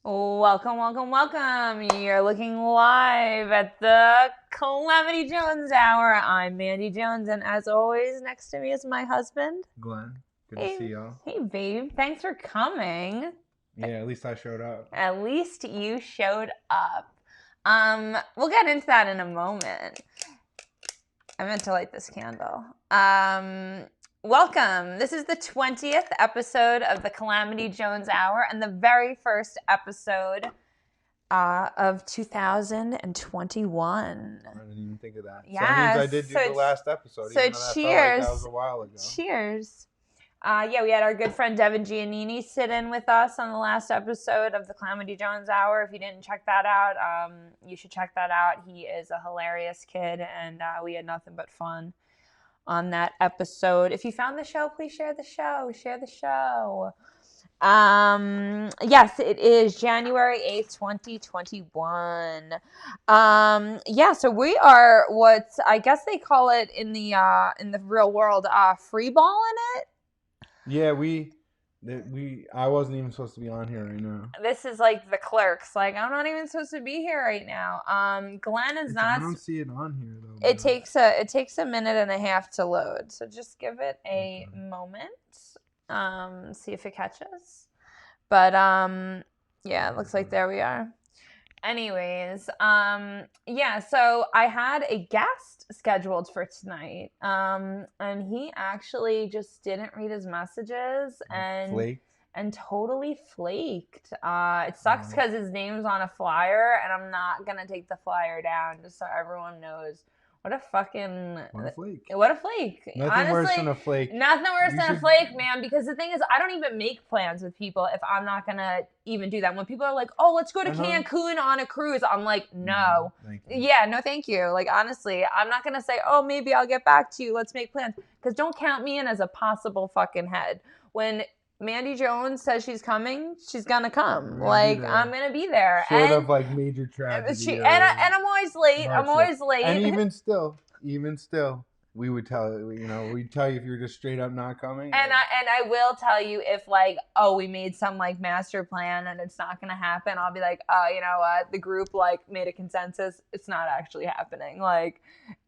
Welcome, welcome, welcome. You're looking live at the Calamity Jones Hour. I'm Mandy Jones, and as always, next to me is my husband, Glen. Good hey, to see y'all. Hey, babe. Thanks for coming. Yeah, at least I showed up. At least you showed up. We'll get into that in a moment. I meant to light this candle. Welcome. This is the 20th episode of the Calamity Jones Hour and the very first episode of 2021. I didn't even think of that. Yeah, so that means I did do the last episode. So even though that cheers. felt like that was a while ago. Cheers. Yeah, we had our good friend Devin Giannini sit in with us on the last episode of the Calamity Jones Hour. If you didn't check that out, you should check that out. He is a hilarious kid, and we had nothing but fun on that episode. If you found the show, please share the show. Share the show. Yes, it is January 8th, 2021. Yeah, so we are what I guess they call it in the real world, freeball in it. Yeah, I wasn't even supposed to be on here right now. This is like the Clerks. Like, I'm not even supposed to be here right now. Glenn is not. I don't see it on here though. It takes a minute and a half to load. So just give it a moment. See if it catches. But yeah, it looks like there we are. Anyways, yeah, so I had a guest scheduled for tonight. And he actually just didn't read his messages and totally flaked. It sucks because his name's on a flyer, and I'm not gonna take the flyer down just so everyone knows. What a flake. What a flake. Nothing Honestly, worse than a flake. Nothing worse than a flake, man, because the thing is, I don't even make plans with people if I'm not going to even do that. When people are like, oh, let's go to Cancun on a cruise, I'm like, no. Yeah, no, thank you. Like, honestly, I'm not going to say, oh, maybe I'll get back to you. Let's make plans. Because don't count me in as a possible fucking head. When Mandy Jones says she's coming, she's gonna come. I'm gonna be there. Short of like major tragedy. And I'm always late. I'm always late. And even still, we would tell we'd tell you if you're just straight up not coming. And I will tell you if like, oh, we made some like master plan and it's not gonna happen. I'll be like, oh, you know what? The group like made a consensus. It's not actually happening. Like,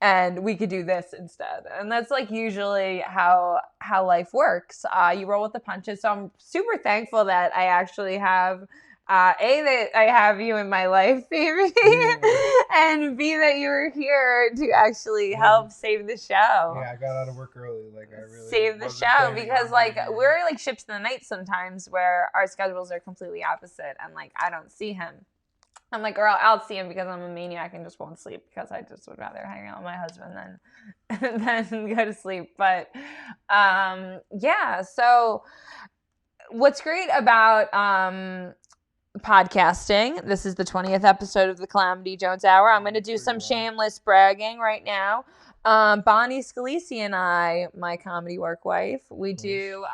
and we could do this instead. And that's like usually how life works. You roll with the punches. So I'm super thankful that I actually have. that I have you in my life, baby, and B, that you were here to actually help save the show. Yeah, I got out of work early. Like, I really save the show because, like, we're like ships in the night sometimes where our schedules are completely opposite, and like I don't see him. I'm like, girl, I'll see him because I'm a maniac and just won't sleep because I just would rather hang out with my husband than go to sleep. But yeah, so what's great about podcasting, this is the 20th episode of the Calamity Jones Hour. I'm going to do some shameless bragging right now. Bonnie Scalisi and I, my comedy work wife, we do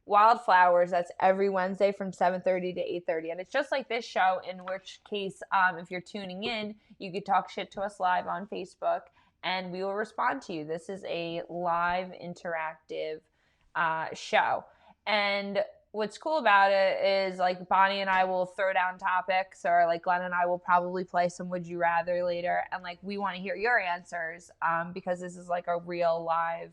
Wildflowers. That's every Wednesday from 7:30 to 8:30, and it's just like this show, in which case if you're tuning in, you could talk shit to us live on Facebook and we will respond to you. This is a live interactive show, and what's cool about it is like Bonnie and I will throw down topics, or like Glen and I will probably play some Would You Rather later. And like, we want to hear your answers because this is like a real live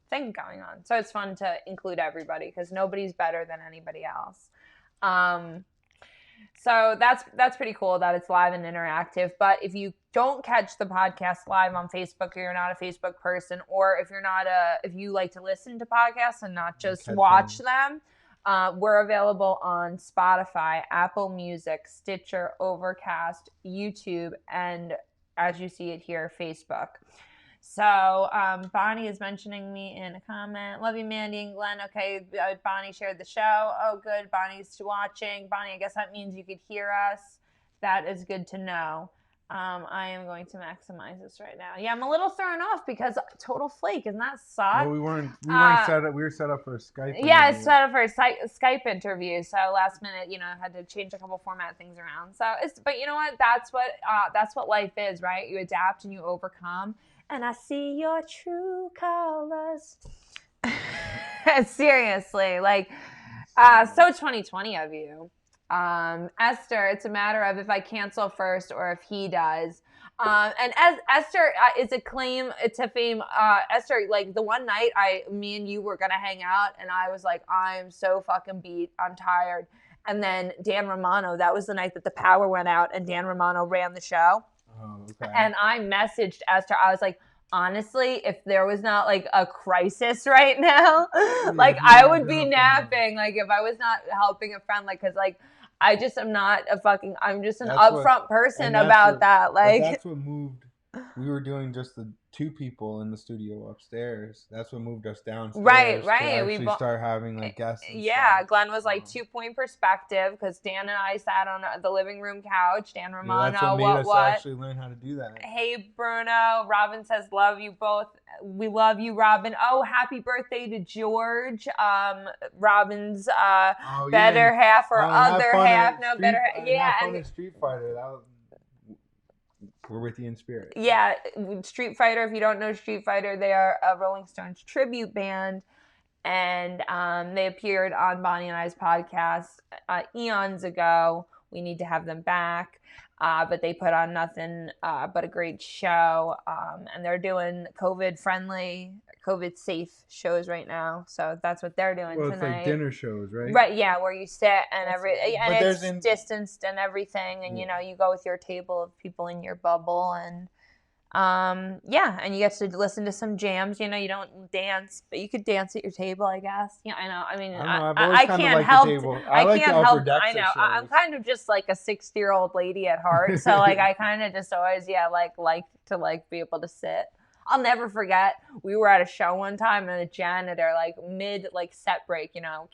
thing going on. So it's fun to include everybody because nobody's better than anybody else. So that's pretty cool that it's live and interactive. But if you don't catch the podcast live on Facebook, or you're not a Facebook person, or if you like to listen to podcasts and not just watch them, we're available on Spotify, Apple Music, Stitcher, Overcast, YouTube, and as you see it here, Facebook. So Bonnie is mentioning me in a comment. Love you, Mandy and Glen. Okay, Bonnie shared the show. Oh, good. Bonnie's watching. Bonnie, I guess that means you could hear us. That is good to know. I am going to maximize this right now. Yeah, I'm a little thrown off because total flake. Isn't that suck? Well, we weren't set up. We were set up for a Skype. Yeah, it's set up for a Skype interview. So last minute, had to change a couple format things around. So but you know what? That's what life is, right? You adapt and you overcome. And I see your true colors. Seriously, like, so 2020 of you. Esther, it's a matter of if I cancel first or if he does. And as Esther is a claim to fame. Esther, like the one night me and you were gonna hang out, and I was like, I'm so fucking beat, I'm tired. And then Dan Romano, that was the night that the power went out, and Dan Romano ran the show. Oh, okay. And I messaged Esther. I was like, honestly, if there was not like a crisis right now, like I would be napping. Like if I was not helping a friend, like because like I just am not I'm just an upfront person about that. Like that's what moved. We were doing just the 2 people in the studio upstairs. That's what moved us downstairs. Right. To actually start having like guests. Yeah, stuff. Glenn was like 2-point perspective because Dan and I sat on the living room couch. Dan Romano, that's what made us actually learn how to do that. Hey Bruno, Robin says love you both. We love you, Robin. Oh, happy birthday to George. Robin's better half or other half. No, better half. Yeah, and Street Fighter. We're with you in spirit. Yeah, Street Fighter. If you don't know Street Fighter, they are a Rolling Stones tribute band, and they appeared on Bonnie and I's podcast eons ago. We need to have them back, but they put on nothing but a great show, and they're doing COVID-friendly, COVID-safe shows right now. So that's what they're doing tonight. It's like dinner shows, right? Right, yeah, where you sit and it's distanced and everything, and you know, you go with your table of people in your bubble, and and you get to listen to some jams. You know, you don't dance, but you could dance at your table, I guess. Yeah, I know. I mean, I can't help. I can't help. I know. I'm kind of just like a 60-year-old lady at heart, so like I kind of just always like to like be able to sit. I'll never forget, we were at a show one time and a janitor, like mid like set break, you know,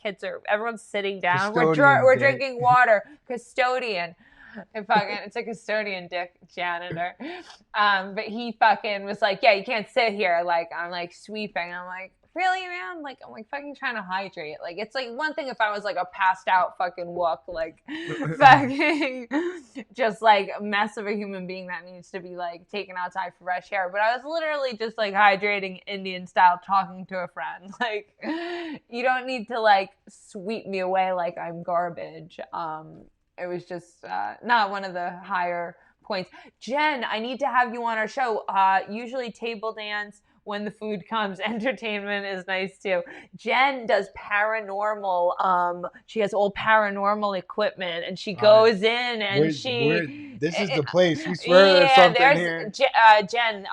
everyone's sitting down. We're drinking water. Custodian. It's a custodian dick janitor. But he fucking was like, yeah, you can't sit here. Like, I'm like sweeping. I'm like, really, man? Like, I'm like fucking trying to hydrate. Like, it's like one thing if I was like a passed out fucking wook, like fucking just like a mess of a human being that needs to be like taken outside for fresh air. But I was literally just like hydrating Indian style, talking to a friend. Like, you don't need to like sweep me away like I'm garbage. It was just not one of the higher points. Jen, I need to have you on our show. Usually table dance. When the food comes, entertainment is nice too. Jen does paranormal. She has old paranormal equipment, and she goes in and this is the place. We swear there's something here. Jen,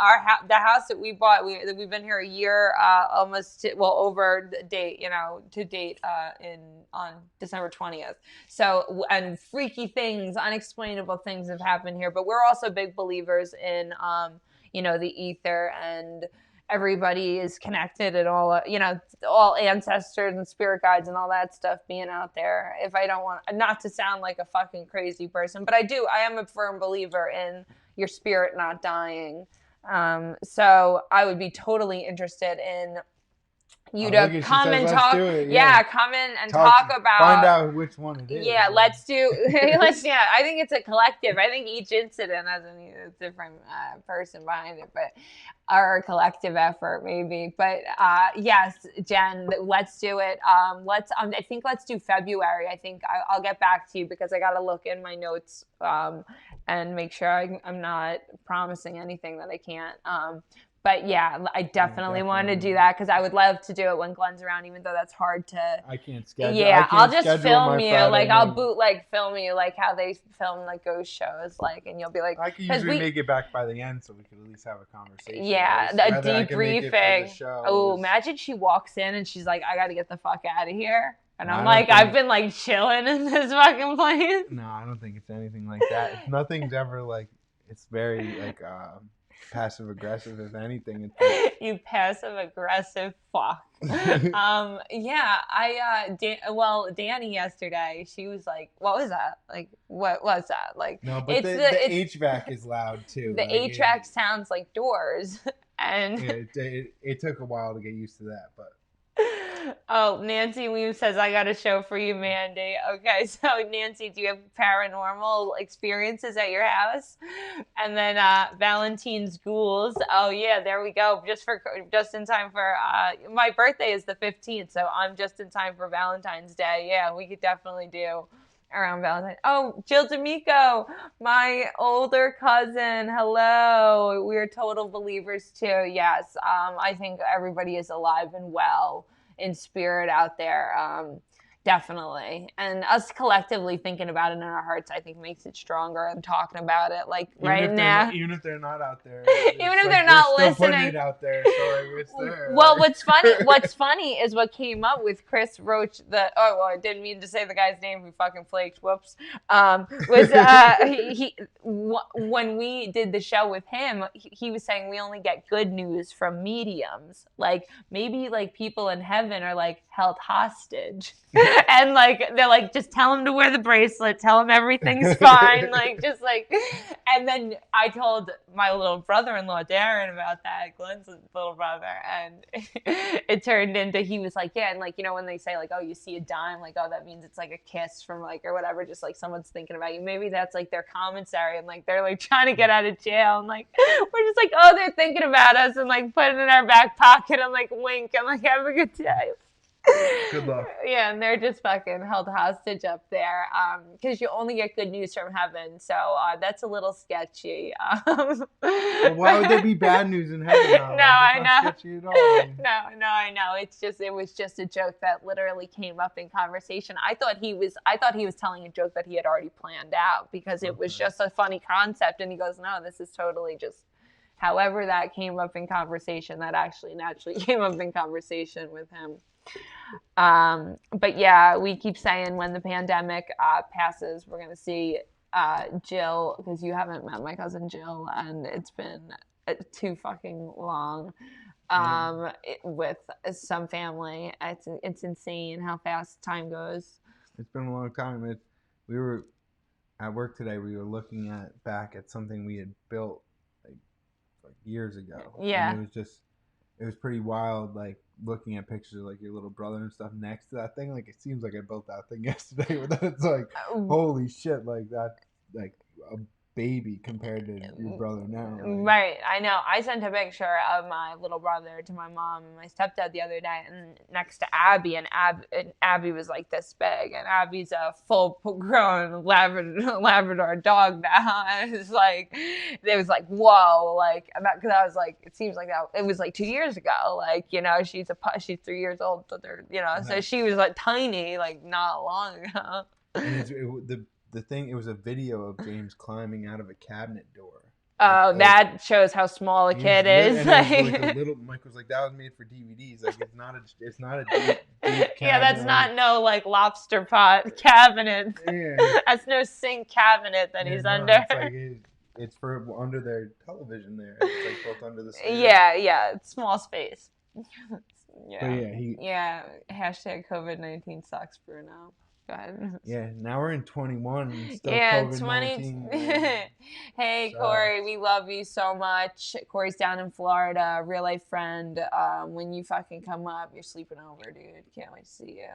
the house that we bought. We've been here a year, almost over the date. You know, to date on December 20th. So and freaky things, unexplainable things have happened here. But we're also big believers in the ether, and everybody is connected and all ancestors and spirit guides and all that stuff being out there. If I don't want, not to sound like a fucking crazy person, but I am a firm believer in your spirit not dying. So I would be totally interested in you to come and talk. Come in and talk about. Find out which one it is. Yeah, let's do. I think it's a collective. I think each incident has a different person behind it, but our collective effort maybe. But yes, Jen, let's do it. I think let's do February. I think I'll get back to you because I got to look in my notes and make sure I'm not promising anything that I can't. But yeah, I definitely want to do that because I would love to do it when Glen's around, even though that's hard to. I can't schedule. Yeah, I'll just film you. Like I'll bootleg film you, like how they film like ghost shows, like, and you'll be like. I can usually make it back by the end, so we can at least have a conversation. Yeah, a debriefing. Oh, imagine she walks in and she's like, "I got to get the fuck out of here." And I'm like, I've been like chilling in this fucking place. No, I don't think it's anything like that. Nothing's ever like. It's very like. Passive aggressive, if anything. You passive aggressive fuck. Danny yesterday, she was like, "What was that? Like, what was that? Like?" No, but the HVAC is loud too. The HVAC sounds like doors, and it took a while to get used to that, but. Oh, Nancy Weems says, I got a show for you, Mandy. Okay, so Nancy, do you have paranormal experiences at your house? And then Valentine's Ghouls. Oh, yeah, there we go. Just in time for, my birthday is the 15th, so I'm just in time for Valentine's Day. Yeah, we could definitely do around Valentine's. Oh, Jill D'Amico, my older cousin. Hello. We're total believers too. Yes. I think everybody is alive and well in spirit out there. Definitely. And us collectively thinking about it in our hearts, I think makes it stronger and talking about it like right now. Even if they're not out there. Even if they're not still listening. putting it out there, so it's there. Well, what's funny is what came up with Chris Roach. I didn't mean to say the guy's name who fucking flaked. Whoops. Was when we did the show with him, he was saying we only get good news from mediums. Like maybe like people in heaven are like held hostage, and like they're like just tell him to wear the bracelet, tell him everything's fine, like just like. And then I told my little brother-in-law Darren about that, Glen's little brother, and it turned into he was like, yeah, and like when they say like, oh, you see a dime, like, oh, that means it's like a kiss from like or whatever, just like someone's thinking about you. Maybe that's like their commissary, and like they're like trying to get out of jail, and like we're just like, oh, they're thinking about us, and like put it in our back pocket, and like wink, and like have a good day. Good luck. Yeah, and they're just fucking held hostage up there because you only get good news from heaven. So that's a little sketchy. Well, why would there be bad news in heaven? No, I know. Sketchy at all. No, I know. It was just a joke that literally came up in conversation. I thought he was telling a joke that he had already planned out because it was just a funny concept. And he goes, no, this is totally just. However, that came up in conversation. That actually naturally came up in conversation with him. But yeah, we keep saying when the pandemic passes, we're going to see Jill, because you haven't met my cousin Jill, and it's been too fucking long with some family. It's insane how fast time goes. It's been a long time. We were at work today. We were looking back at something we had built like years ago. Yeah. And it was pretty wild, like looking at pictures of like your little brother and stuff next to that thing. Like it seems like I built that thing yesterday, but then it's like holy shit, like that, like a baby compared to your brother now. Like. Right, I know. I sent a picture of my little brother to my mom and my stepdad the other day, and next to Abby, and Abby was like this big, and Abby's a full-grown Labrador dog now. And it was like whoa, like because I was like, it seems like that it was like 2 years ago, like she's 3 years old, so they're so she was like tiny, like not long ago. And the thing, it was a video of James climbing out of a cabinet door. Oh, that shows how small a kid is. Like a little. Mike was like, "That was made for DVDs. Like, it's not a deep yeah, that's not no like lobster pot cabinet. Yeah. That's no sink cabinet that he's under. It's like it's for under their television there. It's like built under the stairs. Yeah, it's small space. Yeah. Hashtag COVID-19 sucks, Bruno. Go ahead. Yeah, now we're in 21 and still COVID-19. Hey, Corey, we love you so much. Corey's down in Florida, real life friend. When you fucking come up, you're sleeping over, dude. Can't wait to see you.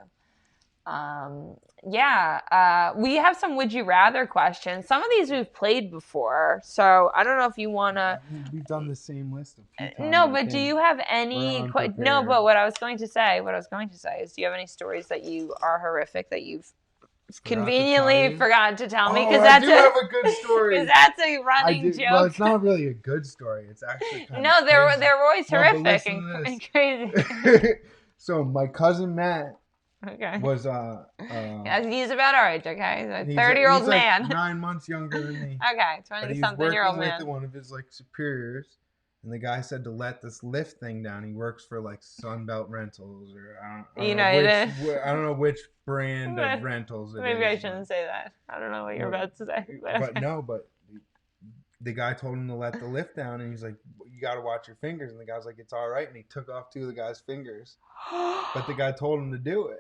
We have some would you rather questions. Some of these we've played before, so I don't know if you want to. We've done the same list of few times. No, but do you have any? No, but what I was going to say is, do you have any stories that you are horrific that you've conveniently forgotten to tell me? Because I do have a good story. Because that's a running joke. Well, it's not really a good story. It's actually kind of crazy. They're always horrific and crazy. So my cousin Matt. Okay. Was he's about our age, okay? He's a 30-year-old man. Like 9 months younger than me. Okay, 20-something-year-old man. With one of his like superiors, and the guy said to let this lift thing down. He works for like Sunbelt Rentals or I don't know which brand of rentals. Maybe I shouldn't say that. I don't know what you're about to say. But the guy told him to let the lift down, and he's like, "You got to watch your fingers." And the guy's like, "It's all right." And he took off 2 of the guy's fingers, but the guy told him to do it.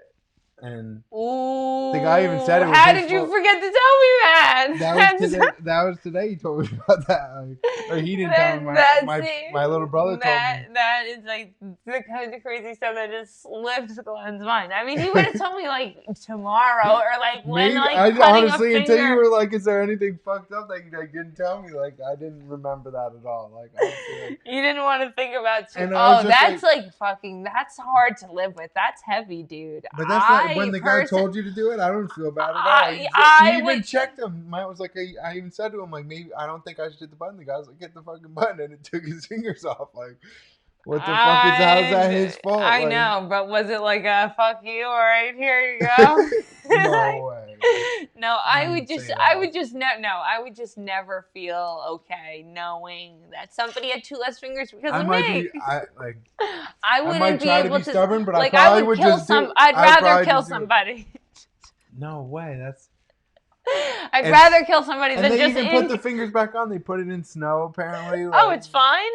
And the guy even said it was how did you forget to tell me that? That was today he told me about that. Or he didn't tell me. My little brother told me. That is like the kind of crazy stuff that just slips Glen's mind. I mean, he would have told me like tomorrow or like when like cutting honestly, until you were like, "Is there anything fucked up that you didn't tell me?" Like I didn't remember that at all. Like honestly, you didn't want to think about. That's like fucking. That's hard to live with. That's heavy, dude. But that's not. when the guy told you to do it, I don't feel bad at all. He even checked him. I was like, I even said to him, like, maybe I don't think I should hit the button. The guy was like, hit the fucking button, and it took his fingers off. Like, what the fuck is how's that his fault? I know, but was it like a fuck you? All right, here you go. No way. No, I would just never feel okay knowing that somebody had 2 less fingers because of me. I wouldn't be able to. Stubborn, but like, I would would kill just I'd rather kill somebody. No way. I'd rather kill somebody than just. And they even put the fingers back on. They put it in snow apparently. Oh, it's fine.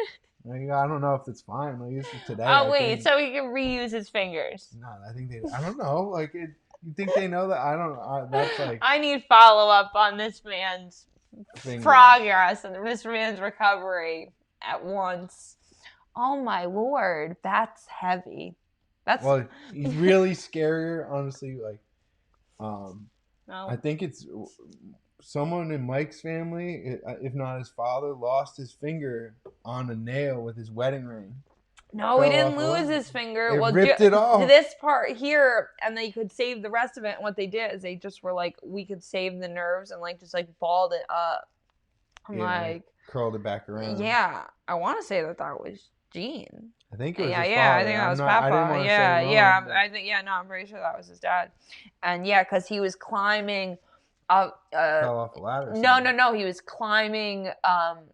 I don't know if it's fine. Like, this is today. Oh wait, so he can reuse his fingers? No, I think they. I don't know. Like, you think they know that? I don't know. That's like. I need follow up on this man's progress and this man's recovery at once. Oh my lord, that's heavy. Well, he's really scarier, honestly. Like, I think it's someone in Mike's family, if not his father, lost his finger on a nail with his wedding ring. No, he didn't lose his finger. It ripped it off. This part here, and they could save the rest of it. And what they did is they just were like, we could save the nerves and like just like balled it up. I'm curled it back around. Yeah, I want to say that was Gene. I think it was his father. I think that was Papa. I'm pretty sure that was his dad. And because he was climbing up. Fell off a ladder. No. He was climbing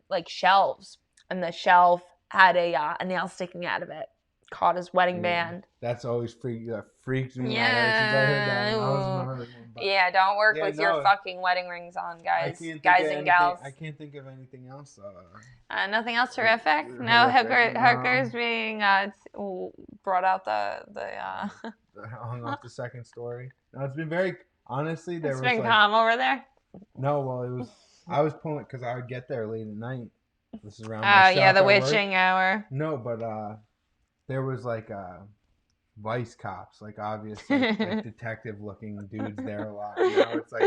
like shelves, and the shelf had a nail sticking out of it. Caught his wedding band. That's always freaks me out. Don't work with your fucking wedding rings on, guys and gals. I can't think of anything else. Nothing else horrific? No hookers being brought out the hung off the second story. No, it's been very honestly. It's been calm over there. No, well, it was. I was pulling because I would get there late at night. This is around. The witching hour. No, but there was like vice cops, like obviously like detective-looking dudes there a lot. It's like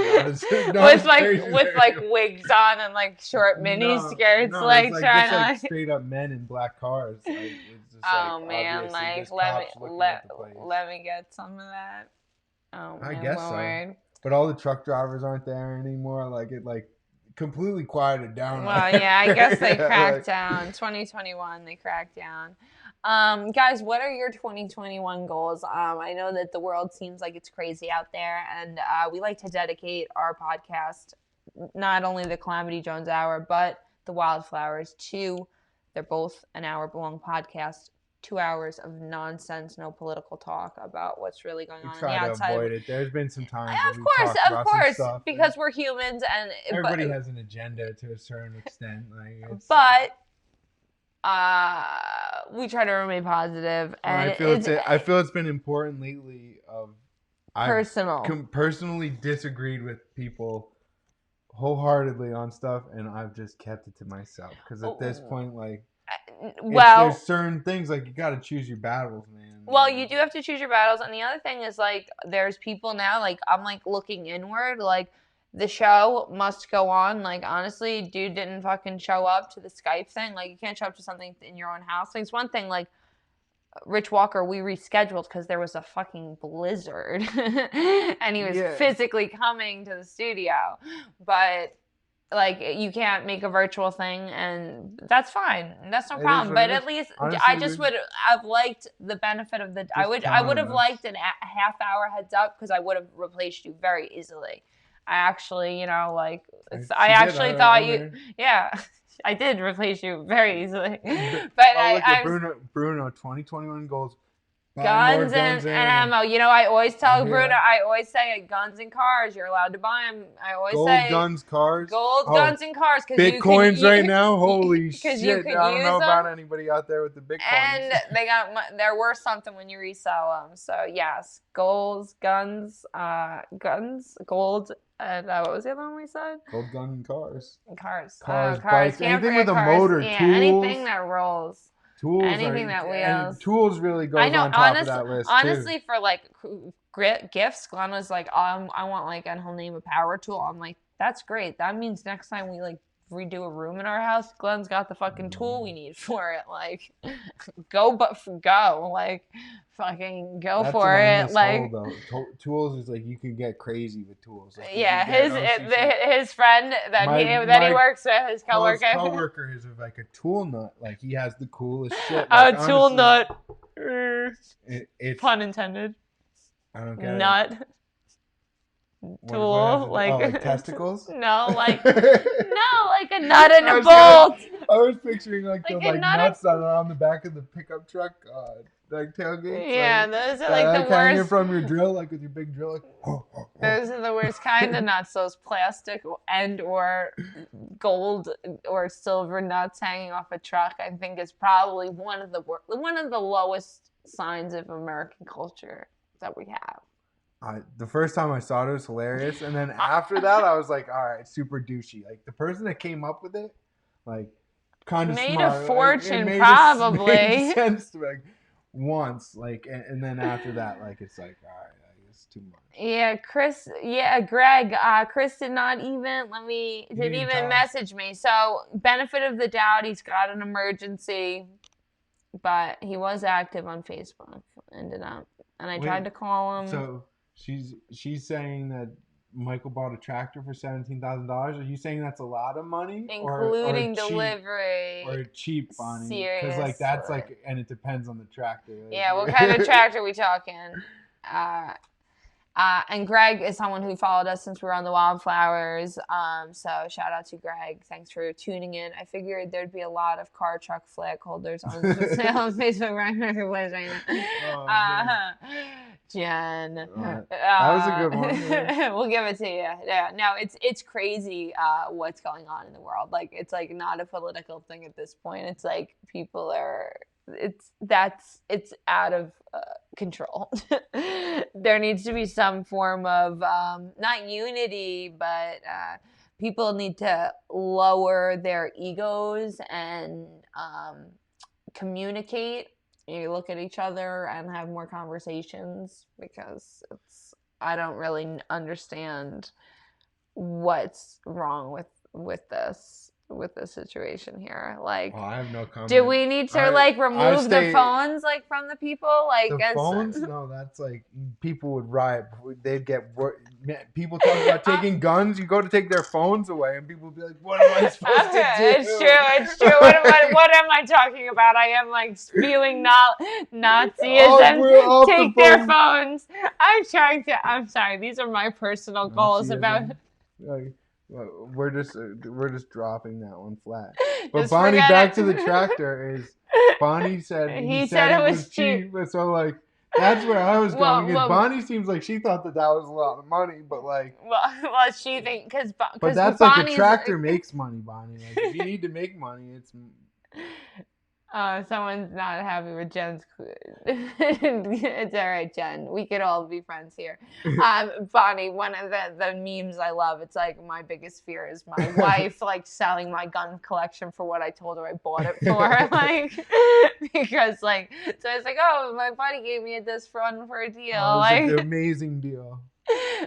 with wigs on and like short mini skirts, like trying to like straight up men in black cars. Like, it's just, let me get some of that. Oh, I guess so. But all the truck drivers aren't there anymore. Like it completely quieted down. Well, I guess they cracked down. 2021, they cracked down. Guys, what are your 2021 goals? I know that the world seems like it's crazy out there, and we like to dedicate our podcast, not only the Calamity Jones Hour, but the Wildflowers, they're both an hour-long podcast, 2 hours of nonsense, no political talk about what's really going on the outside. To avoid it. There's been some times. Of course, because we're humans, and everybody has an agenda to a certain extent. We try to remain positive, and I feel it's been important lately. I've personally disagreed with people wholeheartedly on stuff, and I've just kept it to myself because at this point, there's certain things like you got to choose your battles, man. Well, you do have to choose your battles, and the other thing is like there's people now. Like I'm like looking inward, like. The show must go on. Like, honestly, dude didn't fucking show up to the Skype thing. Like, you can't show up to something in your own house. Like, it's one thing, like, Rich Walker, we rescheduled because there was a fucking blizzard. And he was physically coming to the studio. But, like, you can't make a virtual thing, and that's fine. That's no problem. But at least honestly, I just would have liked the benefit of the... I would have liked a half-hour heads up because I would have replaced you very easily. I actually, I did replace you very easily. But Bruno, 2021 goals. Guns and ammo. I always tell Bruno, I always say guns and cars. You're allowed to buy them. I always say guns, cars. Guns and cars. Bitcoins right now? Holy shit. You could I don't know about anybody out there with the Bitcoins. And they're worth something when you resell them. So, yes. Guns, gold. And what was the other one we said? Gold, gun, and cars. Cars. Bikes. Anything with a motor, tools. Anything that rolls. Tools. Anything that wheels. And tools really goes on top of that list, honestly, for like gifts, Glen was like, I want like, and he'll name a power tool. I'm like, that's great. That means next time we like redo a room in our house. Glen's got the fucking tool we need for it. Like, go, like, fucking go That's for an it. endless Like, hole, though. Tools is like you can get crazy with tools. Like you yeah, can get his friend that he works with, his coworker is like a tool nut. Like he has the coolest shit. Oh, Like, tool honestly, nut. it's Pun intended. I don't get Nut. it. Tool, like testicles? No, like a nut and a bolt. I was picturing like Like those a like nut nuts that are on the back of the pickup truck, like tailgates. Yeah, like, those are like the hanging worst. from your drill, like with your big drill. Like, Those are the worst kind of nuts. Those plastic and or gold or silver nuts hanging off a truck. I think is probably one of the lowest signs of American culture that we have. The first time I saw it was hilarious, and then after that, I was like, all right, super douchey. Like the person that came up with it, like kind of Made smart. a fortune, like, probably. made sense to like once, like, and then after that, like it's like, all right, like, it's too much. Yeah, Chris. Yeah, Greg. Chris did not even didn't even message me. So benefit of the doubt, he's got an emergency, but he was active on Facebook. Ended up, and I tried to call him. So she's saying that Michael bought a tractor for $17,000. Are you saying that's a lot of money, including or delivery, or cheap, Bonnie? Because Seriously. like that's like, and it depends on the tractor. Like, yeah, what kind of tractor we talking? And Greg is someone who followed us since we were on the Wildflowers. So shout out to Greg. Thanks for tuning in. I figured there'd be a lot of car truck flag holders on sale on Facebook right now. Jen. that was a good one. Yeah. We'll give it to you. Yeah. No, it's crazy what's going on in the world. Like it's like not a political thing at this point. It's like people are it's out of control. There needs to be some form of not unity, but people need to lower their egos and communicate. You look at each other and have more conversations, because I don't really understand what's wrong with this situation here. Like, I have no comment. Do we need to remove the phones from the people? Like the phones? No, that's like people would riot. They'd get people talk about taking guns. You go to take their phones away, and people would be like, "What am I supposed to do?" It's true. What am I talking about? I am like spewing Nazism. Take their phones. I'm sorry. These are my personal goals about. We're just dropping that one flat. But just Bonnie, back to the tractor is. Bonnie said he said it was cheap. So like that's where I was going. Bonnie seems like she thought that was a lot of money, but like. Well, she think because. But that's Bonnie's, like a tractor makes money, Bonnie. Like if you need to make money, it's. Someone's not happy with Jen's. It's all right, Jen. We could all be friends here. Bonnie, one of the memes I love. It's like my biggest fear is my wife like selling my gun collection for what I told her I bought it for. Like because like so it's like, oh, my buddy gave me this for a deal. Like an amazing deal.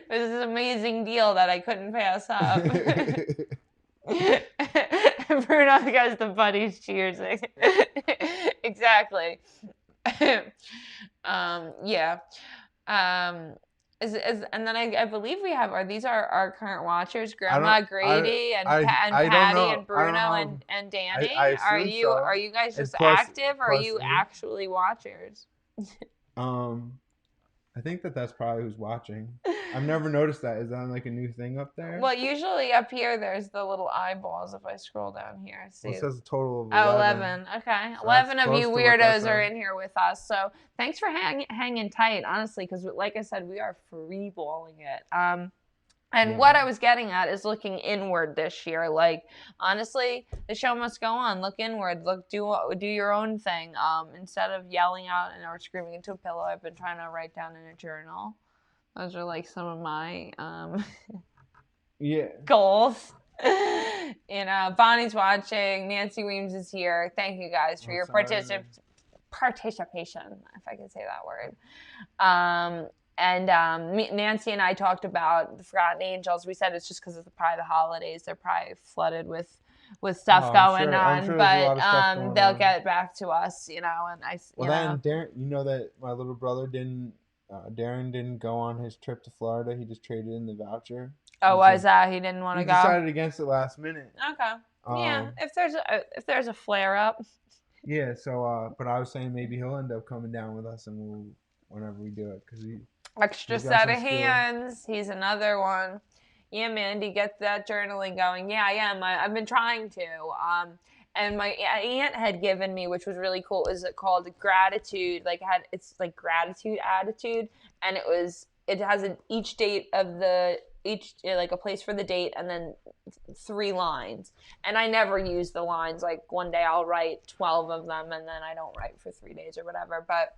This is an amazing deal that I couldn't pass up. Bruno goes the buddies cheersing. Exactly. Yeah. And then I believe we have these are our current watchers, Grandma Grady and Patty and Bruno and Danny. Are you guys just active or are you actually watchers? I think that's probably who's watching. I've never noticed that. Is that like a new thing up there? Well, usually up here there's the little eyeballs if I scroll down here. See, it says a total of 11. Okay. So 11 of you weirdos are in here with us. So thanks for hanging tight, honestly, because like I said, we are freeballing it. And what I was getting at is looking inward this year. Like, honestly, the show must go on. Look inward. Do your own thing. Instead of yelling out or screaming into a pillow, I've been trying to write down in a journal. Those are like some of my goals. Bonnie's watching. Nancy Weems is here. Thank you guys for your participation, if I can say that word. And Nancy and I talked about the Forgotten Angels. We said it's just because it's probably the holidays. They're probably flooded with with stuff going I'm on, sure there's a but lot of stuff going they'll on. get back to us, and I, Well, then Darren, you know that my little brother didn't. Darren didn't go on his trip to Florida. He just traded in the voucher. Oh, why is that? He didn't want to He go? decided against it last minute. Okay. Yeah, if there's a flare up. Yeah. So, but I was saying maybe he'll end up coming down with us, and whenever we do it, because Extra set of hands. He's another one. Yeah, Mandy, get that journaling going. Yeah, I am. I've been trying to. And my aunt had given me, which was really cool, is it called gratitude? It's like gratitude attitude, and it has each date of like a place for the date, and then 3 lines. And I never use the lines. Like one day I'll write 12 of them, and then I don't write for 3 days or whatever. But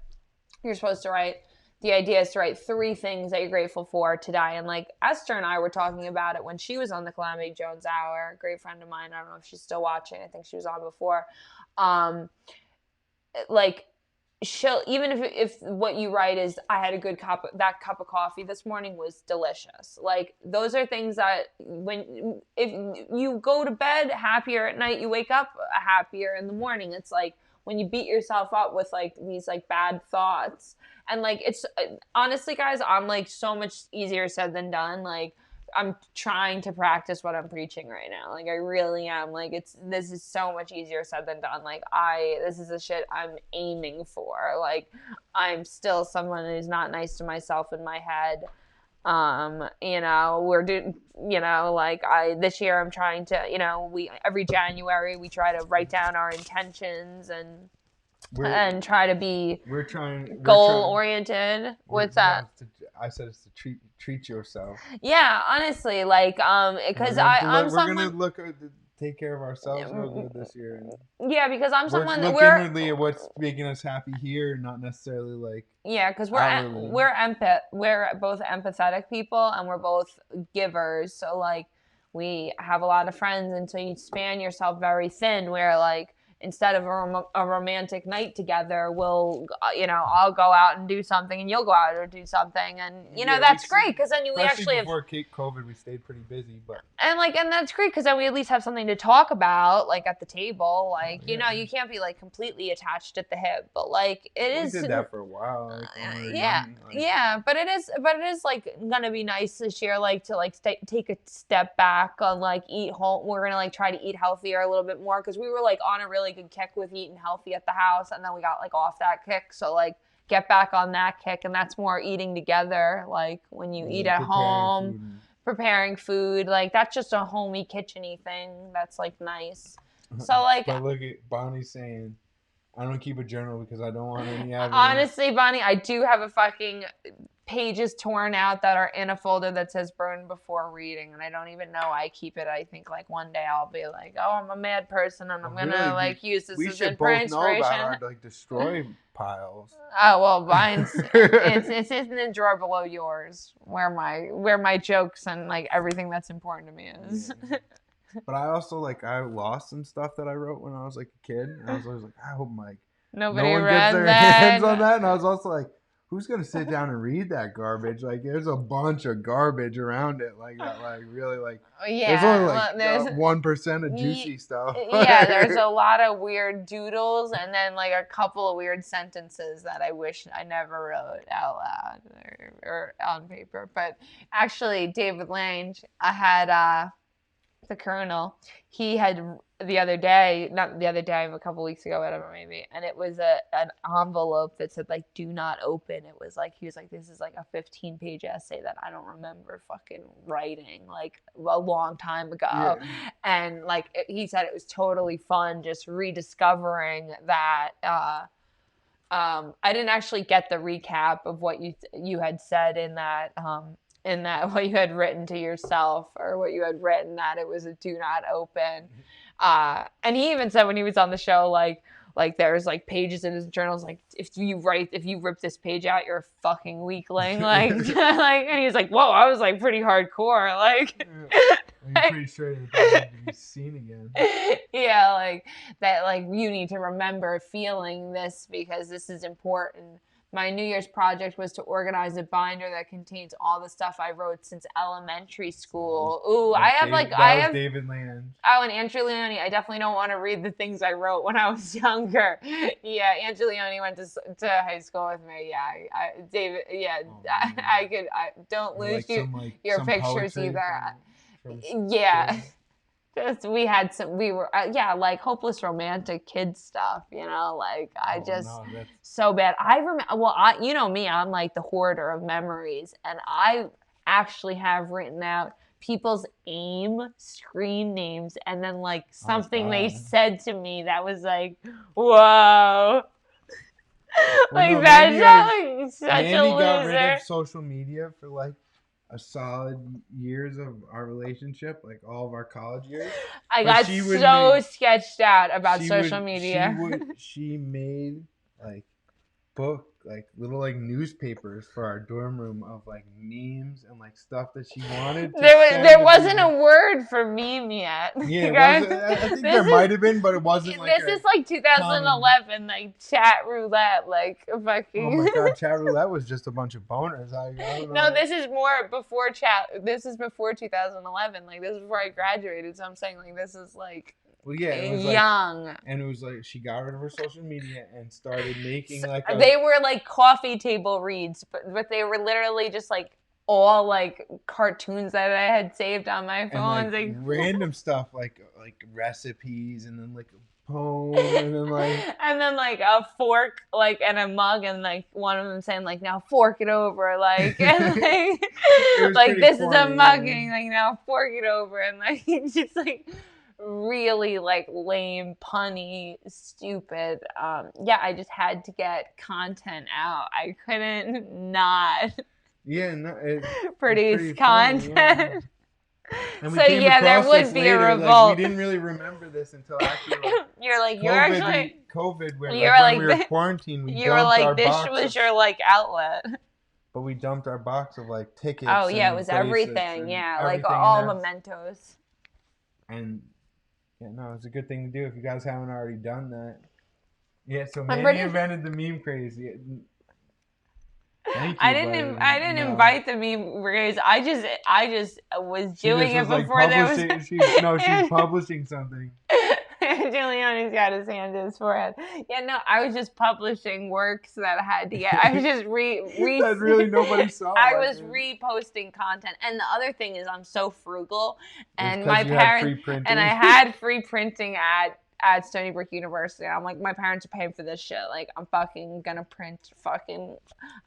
you're supposed to write. The idea is to write 3 things that you're grateful for today. And like Esther and I were talking about it when she was on the Calamity Jones Hour, a great friend of mine. I don't know if she's still watching. I think she was on before. Like even if what you write is, I had a good cup of coffee this morning was delicious. Like those are things that if you go to bed happier at night, you wake up happier in the morning. It's like when you beat yourself up with like these like bad thoughts. And like, it's honestly, guys, I'm like so much easier said than done. Like I'm trying to practice what I'm preaching right now. Like I really am. Like this is so much easier said than done. Like this is the shit I'm aiming for. Like I'm still someone who's not nice to myself in my head. This year I'm trying to, every January we try to write down our intentions and try to be goal oriented. What's that? I said it's to treat yourself. Yeah, honestly, like because I'm someone. We're gonna take care of ourselves real good this year. Yeah, because I'm someone. Look inwardly at what's making us happy here, not necessarily like. Yeah, because we're both empathetic people, and we're both givers. So like, we have a lot of friends, and so you span yourself very thin. Where like, instead of a romantic night together, I'll go out and do something, and you'll go out or do something, and that's great because then we actually before COVID we stayed pretty busy, and that's great because then we at least have something to talk about, like at the table, like you can't be like completely attached at the hip, but like we did that for a while. But it is like gonna be nice this year, like to like take a step back on like eat home. We're gonna like try to eat healthier a little bit more because we were like on a really good kick with eating healthy at the house, and then we got like off that kick, so like get back on that kick, and that's more eating together, like when you eat at home, preparing food, like that's just a homey kitchen-y thing that's like nice. So like, but look at Bonnie saying I don't keep a journal because I don't want any evidence. Honestly, Bonnie, I do have a fucking pages torn out that are in a folder that says burn before reading, and I don't even know I keep it. I think like one day I'll be like, oh, I'm a mad person and I'm gonna like use this as inspiration. We should both know about our like destroy piles. Oh well, mine's it's in the drawer below yours, where my jokes and like everything that's important to me is. Yeah. But I also I lost some stuff that I wrote when I was like a kid. And I was always like, I hope no one gets their hands on that. And I was also like, who's gonna sit down and read that garbage? Like, there's a bunch of garbage around it, like that, like really, like. Yeah, there's only like 1% of juicy stuff. Yeah, there's a lot of weird doodles, and then like a couple of weird sentences that I wish I never wrote out loud or on paper. But actually, David Lange, I had the Colonel. He had a couple weeks ago, whatever, maybe, and it was an envelope that said like do not open. It was like, he was like, this is like a 15-page essay that I don't remember fucking writing like a long time ago. Yeah. And like he said it was totally fun just rediscovering that. I didn't actually get the recap of what you had said in that what you had written to yourself, or what you had written, that it was a do not open. And he even said when he was on the show, like there's like pages in his journals, like if you rip this page out, you're a fucking weakling. Like, and he was like, whoa, I was like pretty hardcore. Like, you're pretty straight to be seen again. Yeah, like that, like you need to remember feeling this because this is important. my New Year's project was to organize a binder that contains all the stuff I wrote since elementary school. Ooh, That was David Land. Oh, and Angelini, I definitely don't want to read the things I wrote when I was younger. Yeah, Angelini went to high school with me. Yeah, David. Yeah, I could. Don't lose your pictures either. Yeah. Just we were like hopeless romantic kid stuff, like so bad. I remember, well, you know me, I'm like the hoarder of memories, and I actually have written out people's screen names, and then like something they said to me that was like, whoa. That's like such Mandy a loser. got rid of social media for like a solid years of our relationship, like all of our college years. I got so sketched out about social media. She made like little like newspapers for our dorm room of like memes and like stuff that she wanted. There wasn't a word for meme yet. Yeah, I think there might have been, but it wasn't like. This is like 2011, like chat roulette, like fucking. Oh my god, chat roulette was just a bunch of boners. I don't know. No, this is more before chat. This is before 2011. Like this is before I graduated. So I'm saying like this is like. Well, yeah, it was young. And it was like she got rid of her social media and started making like they were like coffee table reads, but they were literally just like all like cartoons that I had saved on my phone. And like random stuff like recipes and then like a poem and then like a fork like and a mug and like one of them saying like now fork it over like and like this is a mugging like now fork it over and like just like really like lame, punny, stupid. I just had to get content out. I couldn't not produce content. And so there would be a revolt. Like, we didn't really remember this until actually COVID when we were quarantined. You were like this was your like outlet. But we dumped our box of like tickets. Oh yeah, it was everything. Yeah, like all mementos. And yeah, no, it's a good thing to do if you guys haven't already done that. Yeah, so Mandy invented the meme craze. Thank you, I didn't invite the meme craze. I just was doing it before there was. She's publishing something. Giuliani's got his hand in his forehead. Yeah, no, I was just publishing works that I had to get. I was just that really nobody saw. I was reposting content, and the other thing is I'm so frugal, and my parents and I had free printing at Stony Brook University. I'm like, my parents are paying for this shit. Like, I'm fucking gonna print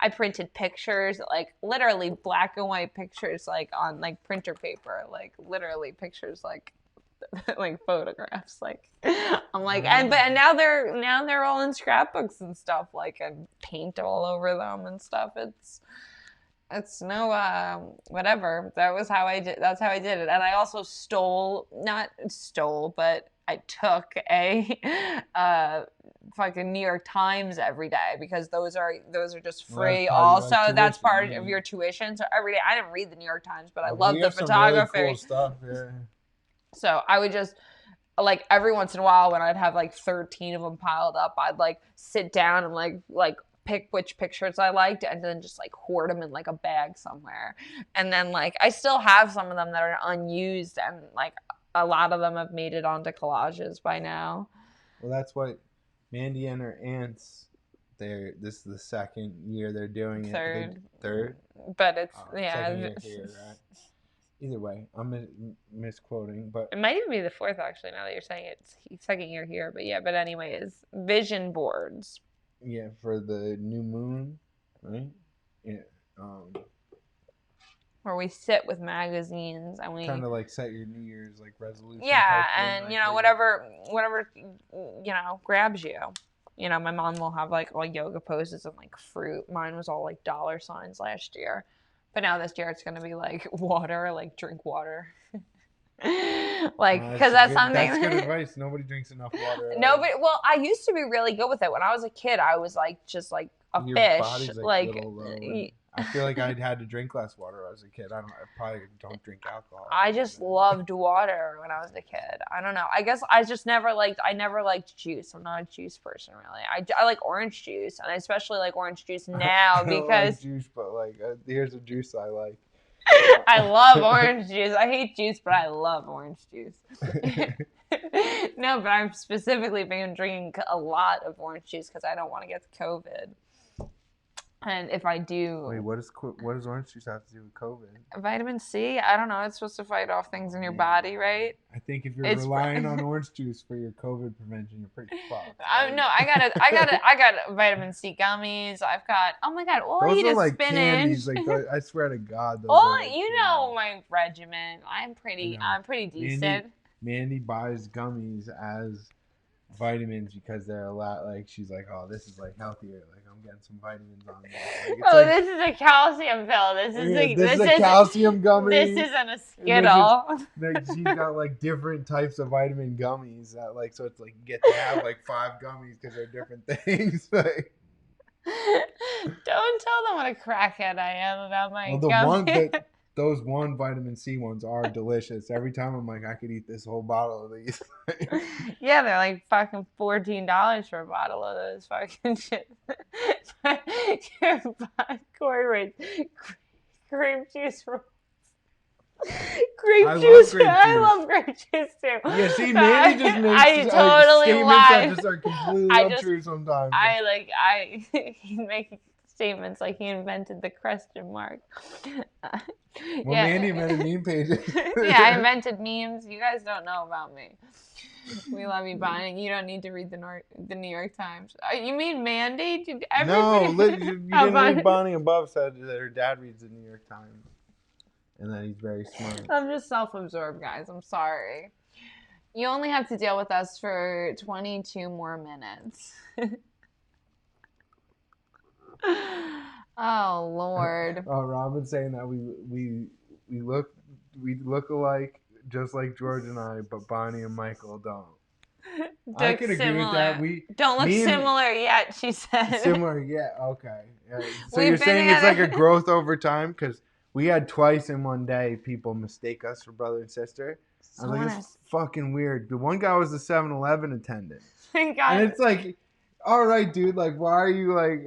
I printed pictures, like literally black and white pictures, like on like printer paper, like literally pictures, like photographs. Like I'm like, and now they're all in scrapbooks and stuff, like, and paint all over them and stuff. It's no whatever. That's how I did it. And I also but I took a fucking New York Times every day because those are just free. Also, that's part of your tuition. So every day, I didn't read the New York Times, but I love the photography. Really cool stuff, yeah. So I would just, like, every once in a while when I'd have like 13 of them piled up, I'd like sit down and like pick which pictures I liked and then just like hoard them in like a bag somewhere. And then like I still have some of them that are unused, and like a lot of them have made it onto collages by now. Well, that's what Mandy and her aunts, this is the second year they're doing it. Third. But it's second year here, right? Either way, I'm misquoting, but it might even be the fourth actually. Now that you're saying it's second year here, but anyways, vision boards. Yeah, for the new moon, right? Yeah. Where we sit with magazines and we kind of like set your New Year's like resolution. Yeah, and like, whatever grabs you. My mom will have like all yoga poses and like fruit. Mine was all like dollar signs last year. But now this year it's going to be like water, like drink water. Like, because that's something. That's good advice. Nobody drinks enough water. Nobody. Well, I used to be really good with it. When I was a kid, I was like just like a fish. Body's like little, I feel like I had to drink less water as a kid. I probably don't drink alcohol. I just loved water when I was a kid. I don't know. I guess I never liked juice. I'm not a juice person really. I like orange juice, and I especially like orange juice now I don't because like juice, but like here's a juice I like. I love orange juice. I hate juice, but I love orange juice. No, but I'm specifically been drinking a lot of orange juice because I don't want to get COVID. And if I do... Wait, what does orange juice have to do with COVID? Vitamin C? I don't know. It's supposed to fight off things in your body, right? I think if you're relying on orange juice for your COVID prevention, you're pretty fucked. No, I got vitamin C gummies. I've got, oh my God, all those I eat are is like spinach. Candies, like I swear to God. Those All, are like you know my regimen. I'm pretty decent. Mandy buys gummies as vitamins because they're a lot, like, she's like, oh, this is like healthier, like I'm getting some vitamins on this. Like, this is a calcium pill. This is a calcium gummy. This isn't a Skittle. Like, she's got like different types of vitamin gummies that, like, so it's like you get to have like 5 gummies because they're different things. Like, don't tell them what a crackhead I am about my gummies. Those vitamin C ones are delicious. Every time I'm like, I could eat this whole bottle of these. Yeah, they're like fucking $14 for a bottle of those fucking shit. Corey, grape juice rolls. Grape juice. I love grape juice too. Yeah, see, Mandy just makes I totally statements that just are completely untrue sometimes. He makes statements like he invented the question mark. Mandy invented meme pages. Yeah, I invented memes. You guys don't know about me. We love you, Bonnie. You don't need to read the New York Times. You mean Mandy? No, you didn't read Bonnie above said that her dad reads the New York Times. And that he's very smart. I'm just self-absorbed, guys. I'm sorry. You only have to deal with us for 22 more minutes. Oh Lord. Oh, Robin's saying that we look alike, just like George and I, but Bonnie and Michael don't. I can agree with that. We don't look similar yet, she said. Similar, yeah, okay. Yeah. So you're saying it's like a growth over time? Because we had twice in one day people mistake us for brother and sister. I was like, it's fucking weird. The one guy was a 7-Eleven attendant. Thank God. And it's like, all right, dude, like, why are you like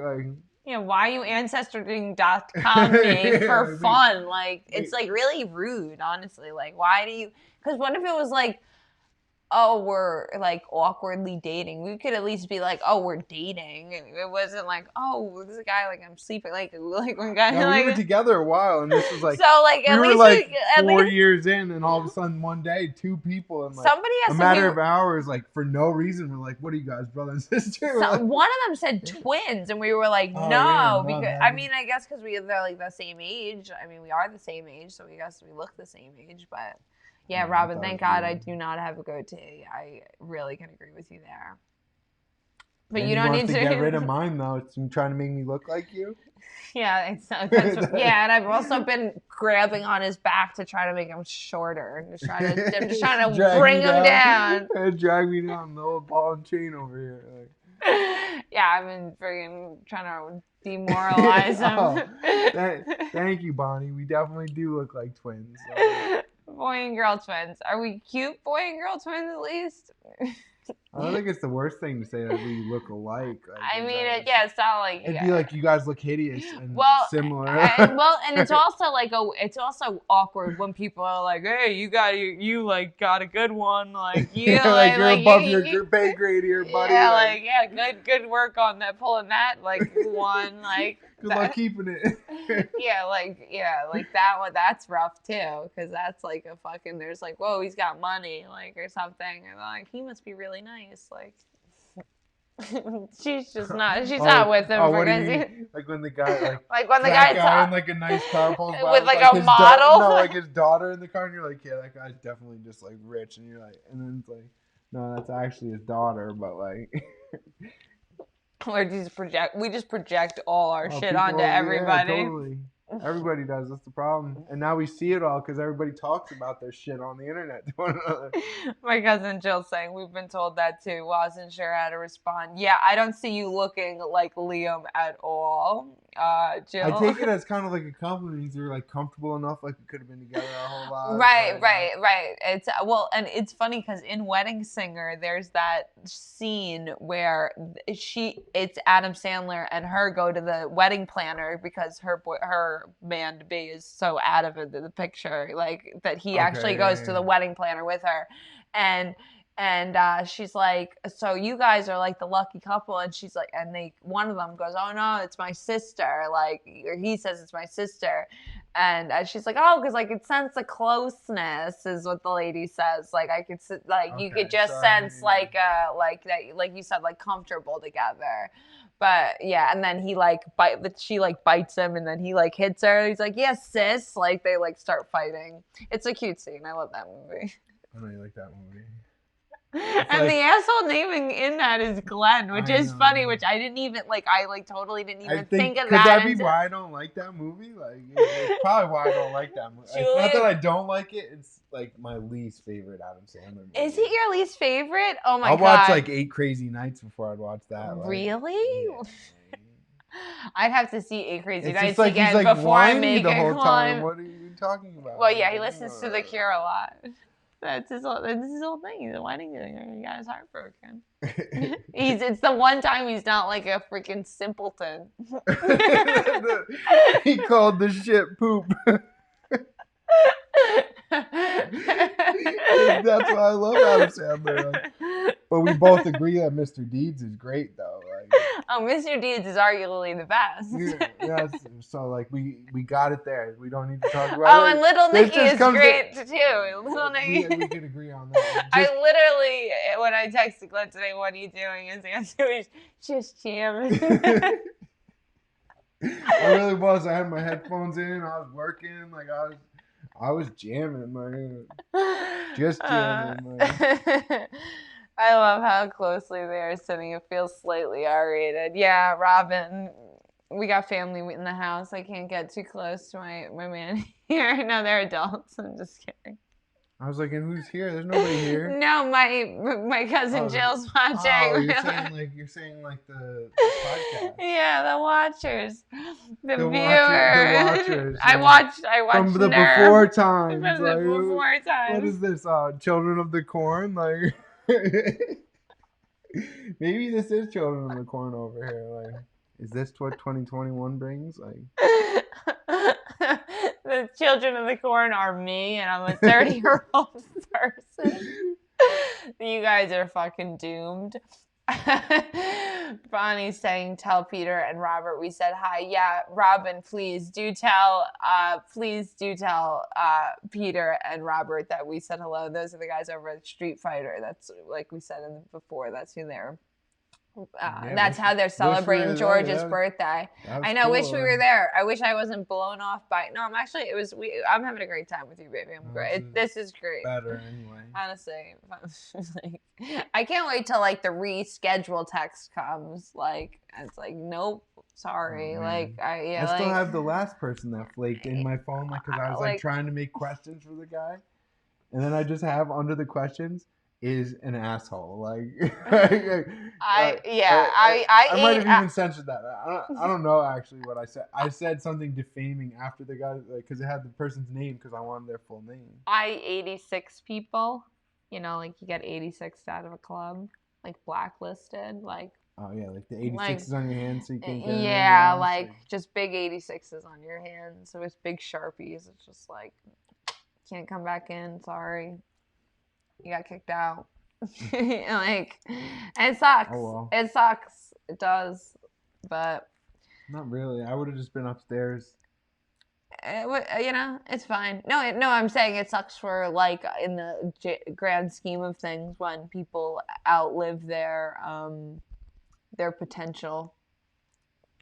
yeah, why are you ancestry.com me for fun? Like, it's like really rude, honestly. Like, why do you? Because what if it was like, oh, we're like awkwardly dating? We could at least be like, oh, we're dating. It wasn't like, oh, this guy, like, I'm sleeping. Like one guy. No, like, we were together a while, and this was like, so like we at were least like 4 years in, and all of a sudden one day 2 people in like somebody has a matter of hours, like for no reason, we're like, what are you guys, brother and sister? So, one of them said twins, and we were like, no, yeah, because I mean, I guess because they're like the same age. I mean, we are the same age, so we guess we look the same age, but. Yeah, Robin, thank God I do not have a goatee. I really can agree with you there. But you don't need to get rid of mine, though. It's trying to make me look like you. Yeah, yeah, and I've also been grabbing on his back to try to make him shorter. I'm just trying to bring him down. Drag me down, the old ball and chain over here. Like. Yeah, I've been freaking trying to demoralize him. Thank you, Bonnie. We definitely do look like twins. So. Boy and girl twins. Are we cute boy and girl twins at least? I don't think it's the worst thing to say that we look alike. Like, I mean, it's not like it'd be like you guys look hideous and similar. And it's also like it's also awkward when people are like, "Hey, you got a good one." Like you, yeah, like you're above your pay grade here, buddy. Yeah, good work on that, pulling that one. Like good luck keeping it. that one. That's rough too, because that's like a fucking. There's like, whoa, he's got money, like or something, and like he must be really nice, like. She's not with him because like when the guy like when the guy in like a nice car pulls by with like a model like his daughter in the car and you're like, yeah, that guy's definitely just like rich, and you're like, and then it's like, no, that's actually his daughter, but like we just project all our shit onto everybody. Yeah, totally. Everybody does. That's the problem. And now we see it all because everybody talks about their shit on the internet to one another. My cousin Jill's saying we've been told that too. Wasn't sure how to respond. Yeah, I don't see you looking like Liam at all. Jill. I take it as kind of like a compliment. You're like comfortable enough, like we could have been together our whole lives. Right. It's and it's funny because in Wedding Singer, there's that scene where it's Adam Sandler and her go to the wedding planner because her man to be is so out of the picture, like that he actually goes to the wedding planner with her, and she's like, so you guys are like the lucky couple, and she's like, and one of them goes, oh no, it's my sister, like, or he says it's my sister, and she's like, oh, because like it sense a closeness is what the lady says, like I could like you could just sense like that, like you said, like comfortable together. But yeah, and then she like bites him, and then he like hits her. He's like, yes, sis. Like they like start fighting. It's a cute scene. I love that movie. I know you like that movie. And the asshole naming in that is Glen, which is funny, which I didn't even like. I like totally didn't even think of that. Could that be why I don't like that movie? Like, it's probably why I don't like that movie. It's not that I don't like it. It's like my least favorite Adam Sandler movie. Is it your least favorite? Oh my god! I'll watch like 8 Crazy Nights before I'd watch that. Like, really? Yeah. I'd have to see 8 Crazy Nights like, again he's like before I make the whole it time. What are you talking about? Well, yeah, he listens to The Cure a lot. That's his whole thing. He's a wedding singer. He got his heart broken. It's the one time he's not like a freaking simpleton. He called the shit poop. That's why I love Adam Sandler. Like, but we both agree that Mr. Deeds is great, though. Like, oh, Mr. Deeds is arguably the best. Yeah, so like we got it there. We don't need to talk about it. Oh, and Little Nicky is great too. Little Nicky. We can agree on that. I literally, when I texted Glen today, "What are you doing?" His answer was just jamming. I really was. I had my headphones in. I was working. Like I was jamming, like just jamming. Like. I love how closely they are sitting. It feels slightly R-rated. Yeah, Robin, we got family in the house. I can't get too close to my man here. No, they're adults. I'm just kidding. I was like, and who's here? There's nobody here. No, my cousin Jill's watching. Oh, you're saying like the podcast. Yeah, the watchers, the viewers. The watchers. I watched from the Nerve. before times. From the before times. What is this? Children of the Corn, like. Maybe this is Children of the Corn over here. Like, is this what 2021 brings? Like, the Children of the Corn are me, and I'm a 30-year-old person. You guys are fucking doomed. Bonnie's saying, tell Peter and Robert we said hi. Yeah, Robin, please do tell Peter and Robert that we said hello. Those are the guys over at Street Fighter. That's like we said before. That's who they're. That's how they're celebrating George's birthday. I know. Cool. Wish we were there. I wish I wasn't blown off by. No, I'm actually. I'm having a great time with you, baby. I'm great. This is great. Better anyway. Honestly, like, I can't wait till like the reschedule text comes. Like it's like, nope, sorry. Oh, like I still have the last person that flaked in my phone, like because I was like trying to make questions for the guy, and then I just have under the questions. Is an asshole. Like, I might have even censored that. I don't know actually what I said. I said something defaming after the guy, like, because it had the person's name because I wanted their full name. 86 people, like you get 86 out of a club, like blacklisted, like. Oh yeah, like the 86 is on your hand, so you can't get. Yeah, like just big 86s on your hands. So it's big Sharpies. It's just like can't come back in. Sorry. You got kicked out. Like, it sucks. Oh, well. It sucks. It does. But. Not really. I would have just been upstairs. It's fine. No, I'm saying it sucks for, like, in the grand scheme of things when people outlive their potential.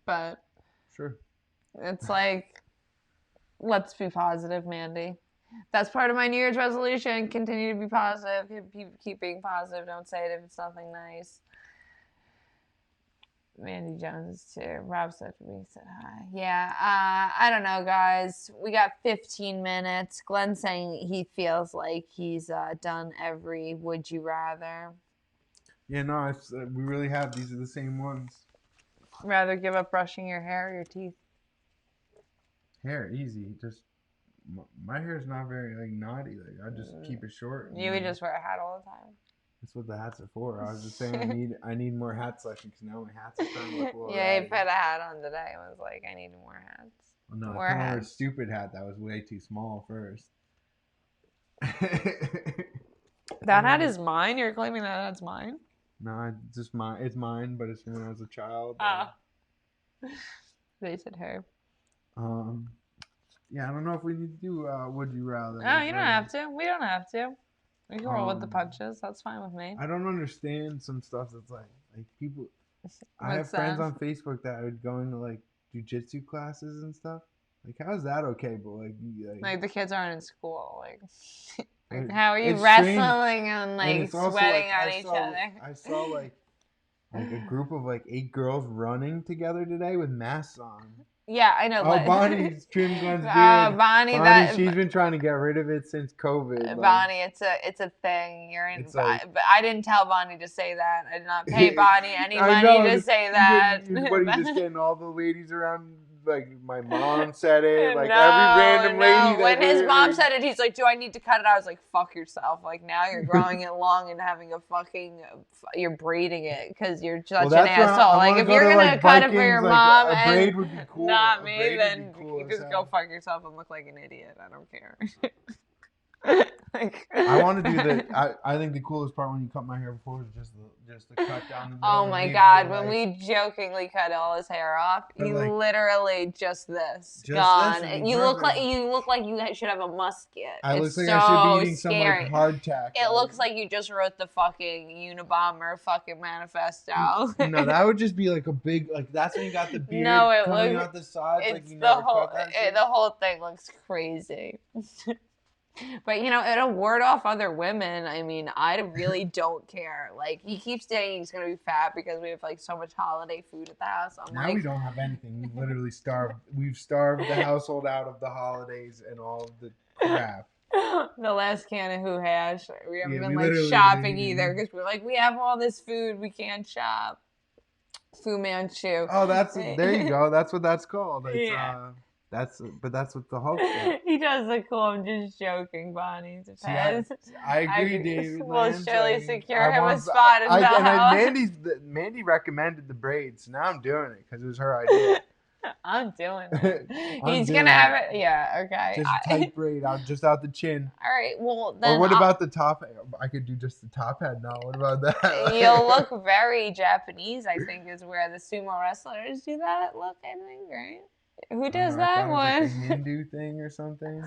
But. Sure. It's like, let's be positive, Mandy. That's part of my New Year's resolution. Continue to be positive. Keep being positive. Don't say it if it's nothing nice. Mandy Jones too. Rob said we said hi. Yeah. I don't know, guys. We got 15 minutes. Glenn saying he feels like he's done every would you rather. Yeah, no, we really have. These are the same ones. Rather give up brushing your hair or your teeth? Hair, easy. Just my hair is not very like naughty. Like I just keep it short. You would just wear a hat all the time. That's what the hats are for. I was just saying I need more hat selection because now my hats are starting to look a little Yeah, you ratty. put a hat on today. I was like, I need more hats. Well, no, More I put on a hats. stupid hat that was way too small first. That hat is mine? You're claiming that hat's mine? No, it's just mine. It's mine, but it's from when I was a child. They said her. Yeah, I don't know if we need to do Would You Rather. No, you don't have to. We don't have to. We can roll with the punches. That's fine with me. I don't understand some stuff that's like people. I have What's friends that? on Facebook that are going to like jujitsu classes and stuff. Like, how is that okay? But like the kids aren't in school. Like it- how are you it's wrestling strange. and And like it's also, sweating like, on each other? I saw like a group of like 8 girls running together today with masks on. Yeah, I know. Oh, Bonnie's trimmed Glen's beard. Bonnie, she's been trying to get rid of it since COVID. Like, Bonnie, it's a thing. You're in, It's like- but I didn't tell Bonnie to say that. I did not pay Bonnie any I money know, to say that. What, are you just getting all the ladies around? Like, my mom said it. Like, No, every random lady. no. That When his really- mom said it, he's like, "Do I need to cut it?" I was like, "Fuck yourself!" Like now you're growing it long and having a fucking, you're braiding it because you're such an that's where asshole. I Like wanna if go you're to, gonna like, cut it for your Vikings, like, mom a and braid would be cool. not A me, braid would then be cool you as just hell. go fuck yourself and look like an idiot. I don't care. Like, I want to do the. I think the coolest part when you cut my hair before is just the cut down the middle. oh and my leave god, the, when like- we jokingly cut all his hair off, But, he like, literally just this just gone. this would be You look perfect. like you should have a musket. I It's look like so I should be eating scary. some like hardtack. It looks like you just wrote the fucking Unabomber fucking manifesto. No, that would just be like a big like. That's when you got the beard No, it coming looks- out the sides. it's Like you the never whole cut that shit. the whole thing looks crazy. But you know, it'll ward off other women. I mean, I really don't care. Like he keeps saying he's gonna be fat because we have like so much holiday food at the house. I'm Now like, we don't have anything. We've literally starved. We've starved the household out of the holidays and all of the crap. the last can of Who Hash. We haven't Yeah, been we like literally shopping didn't either even- because we're like, we have all this food, we can't shop. Fu Manchu. Oh, there you go. That's what that's called. It's, Yeah. that's what the Hulk said. He does look cool. I'm just joking, Bonnie. See, I agree, David. We'll Lance, surely like, secure I him a want- spot in Valhalla. Mandy recommended the braids, so now I'm doing it because it was her idea. I'm doing it. I'm He's doing gonna have it. it. Yeah. Okay. Just a tight braid out, just out the chin. All right. Well, then Or what about the top? I could do just the top head now. What about that? you'll look very Japanese. I think is where the sumo wrestlers do that look. I think, right? Who does I that thought it was like a one? Hindu thing or something.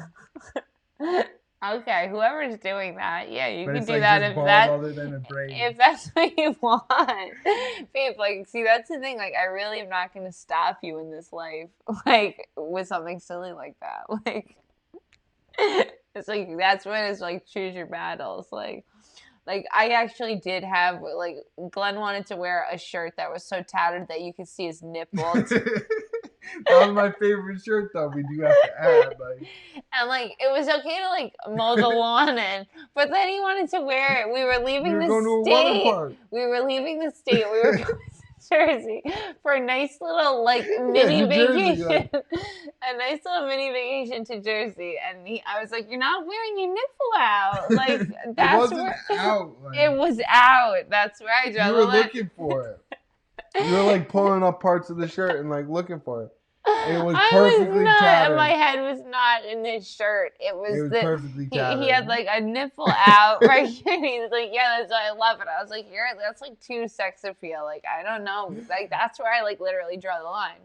Okay, whoever's doing that, yeah, you But can it's do like that just if bald that other than a braid. if that's what you want. Babe, like, see, that's the thing. Like, I really am not going to stop you in this life, like, with something silly like that. Like, it's like, that's when it's like, choose your battles. Like, I actually did have, like, Glenn wanted to wear a shirt that was so tattered that you could see his nipples. That was my favorite shirt, though. We do have to add, like. And, like, it was okay to, like, mow the lawn in. But then he wanted to wear it. We were leaving We were the going to a state. water park. We were leaving the state. We were going to Jersey for a nice little, like, mini Jersey, vacation. like. A nice little mini vacation to Jersey. And I was like, you're not wearing your nipple out. Like, that's It wasn't where... out. Like, It was out. That's where I draw you the were line. looking for it. You were like pulling up parts of the shirt and like looking for it. And it was I perfectly was not, tattered. my head was not in his shirt. It was perfectly tattered. he had like a nipple out right here. And he was like, yeah, that's why I love it. I was like, that's like too sex appeal. Like, I don't know. Like, that's where I like literally draw the line.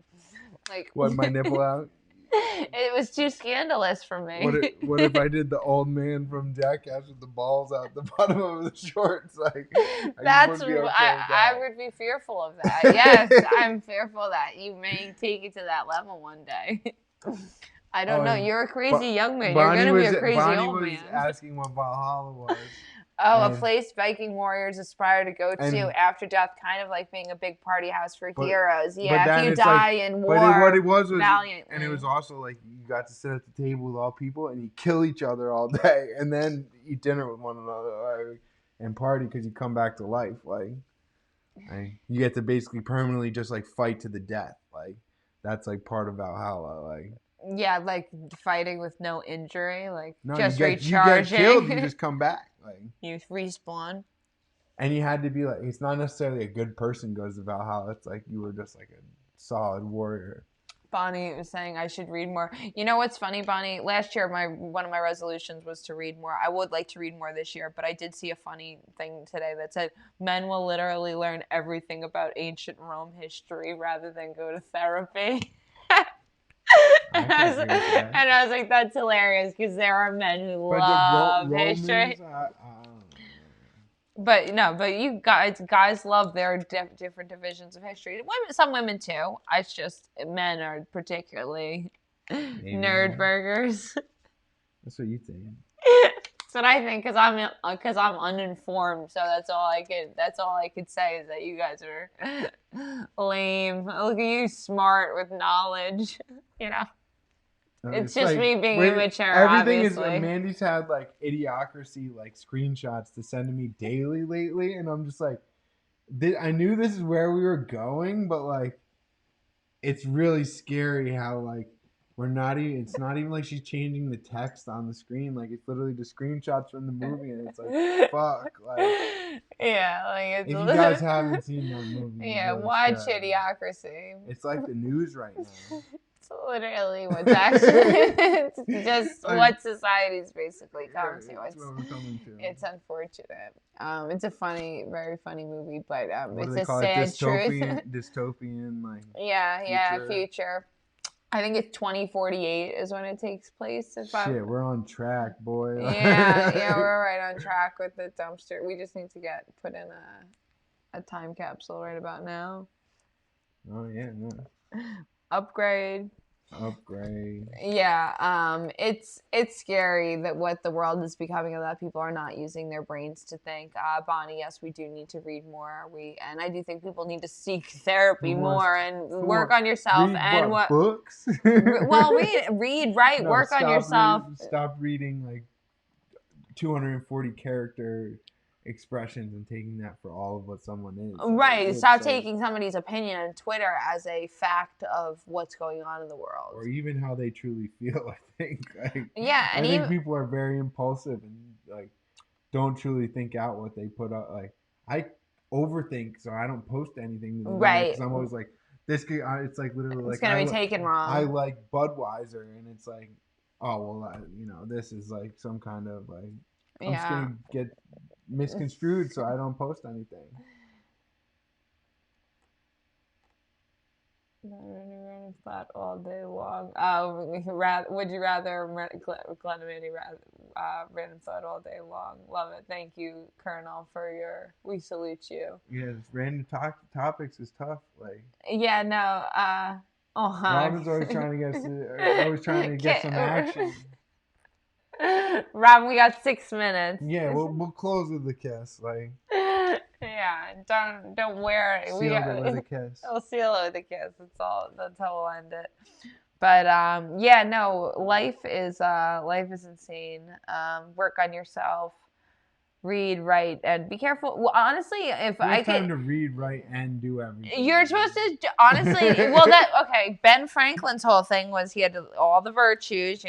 Like, What, my nipple out? it was too scandalous for me. What if I did the old man from Jackass with the balls out the bottom of the shorts? Like, That's would be okay with I that. would be fearful of that. Yes, I'm fearful that you may take it to that level one day. I don't know. You're a crazy young man. You're gonna be a crazy old Bonnie man. was asking what Valhalla was. Oh, a place Viking warriors aspire to go to and- after death, kind of like being a big party house for But- heroes. but Yeah, then if you it's die like- in war, But what it was valiantly. and it was also like you got to sit at the table with all people and you kill each other all day and then eat dinner with one another like, and party because you come back to life. Like you get to basically permanently just like fight to the death. Like that's like part of Valhalla. Like Yeah, like fighting with no injury, like No, just you get recharging. killed, you just come back. Like, you respawn. and you had to be like, it's not necessarily a good person goes to Valhalla. It's like you were just like a solid warrior. Bonnie was saying I should read more. You know what's funny, Bonnie? Last year, one of my resolutions was to read more. I would like to read more this year, but I did see a funny thing today that said men will literally learn everything about ancient Rome history rather than go to therapy. and I was like, that's hilarious because there are men who But love history. Romans, I don't know. But no, but you guys love their different divisions of history. Some women too. It's just men are particularly nerd burgers. That's what you think. That's what I think because I'm uninformed. So that's all I could say is that you guys are lame. Look at you, smart with knowledge. You know. It's just like, me being immature, everything obviously. Mandy's had like idiocracy like screenshots to send to me daily lately, and I'm just like, I knew this is where we were going, but like, it's really scary how like it's not even like she's changing the text on the screen. Like it's literally just screenshots from the movie, and it's like, fuck, like. Yeah, like it's. If you guys haven't seen that movie, yeah, really watch Idiocracy. It's like the news right now. It's literally what's actually it's just what society's basically come to. It's what we're coming to. It's unfortunate. It's a very funny movie, but what it's do they a call sad it? Dystopian, dystopian, like future. I think it's 2048 is when it takes place. We're on track, boy. yeah, we're right on track with the dumpster. We just need to put in a time capsule right about now. Oh yeah, no. Upgrade. Yeah, it's scary that what the world is becoming, and that people are not using their brains to think. Bonnie, yes, we do need to read more. And I do think people need to seek therapy more and work on yourself. And what books? Well, read, right? No, work on yourself. Stop reading like 240 character expressions and taking that for all of what someone is. Right. Stop taking somebody's opinion on Twitter as a fact of what's going on in the world. Or even how they truly feel, I think. Like, yeah. I think people are very impulsive and like don't truly think out what they put out. Like I overthink, so I don't post anything. Right. Because I'm always like, this could, it's like literally it's going to be taken wrong. I like Budweiser, and it's like, oh, well, this is like some kind of like, I'm just going to get misconstrued, so I don't post anything. Running flat all day long. Would you rather CALAMITY random thought all day long? Love it. Thank you, Colonel, for we salute you. Yeah, random topics is tough. Like. Yeah, no. Robin's always trying to get some action. Robin, we got 6 minutes. Yeah, we'll close with the kiss, like. Yeah, don't wear it. Seal it with a kiss. We'll seal it with a kiss. That's how we'll end it. But yeah, no, life is insane. Work on yourself. Read, write, and be careful. Well, honestly, if I could, time to read, write, and do everything. You're supposed to honestly. Ben Franklin's whole thing was he had all the virtues.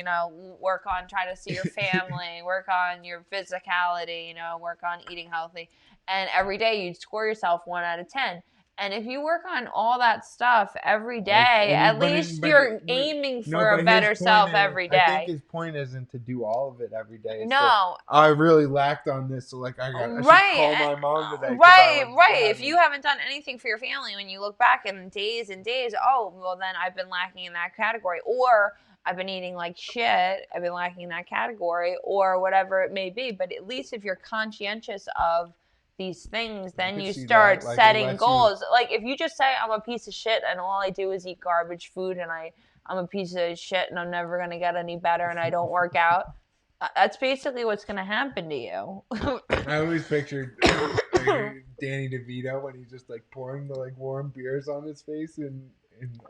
Work on trying to see your family, work on your physicality. Work on eating healthy, and every day you'd score yourself 1 out of 10. And if you work on all that stuff every day, at least you're aiming for a better self every day. I think his point isn't to do all of it every day. It's no. I really lacked on this, so like I should call my mom today. Right. If you haven't done anything for your family, when you look back in days and days, oh, well, then I've been lacking in that category. Or I've been eating like shit. I've been lacking in that category, or whatever it may be. But at least if you're conscientious of these things, then you start setting goals. Like if you just say I'm a piece of shit and all I do is eat garbage food and I'm a piece of shit and I'm never gonna get any better and I don't work out, that's basically what's gonna happen to you. I always pictured Danny DeVito when he's just like pouring the like warm beers on his face and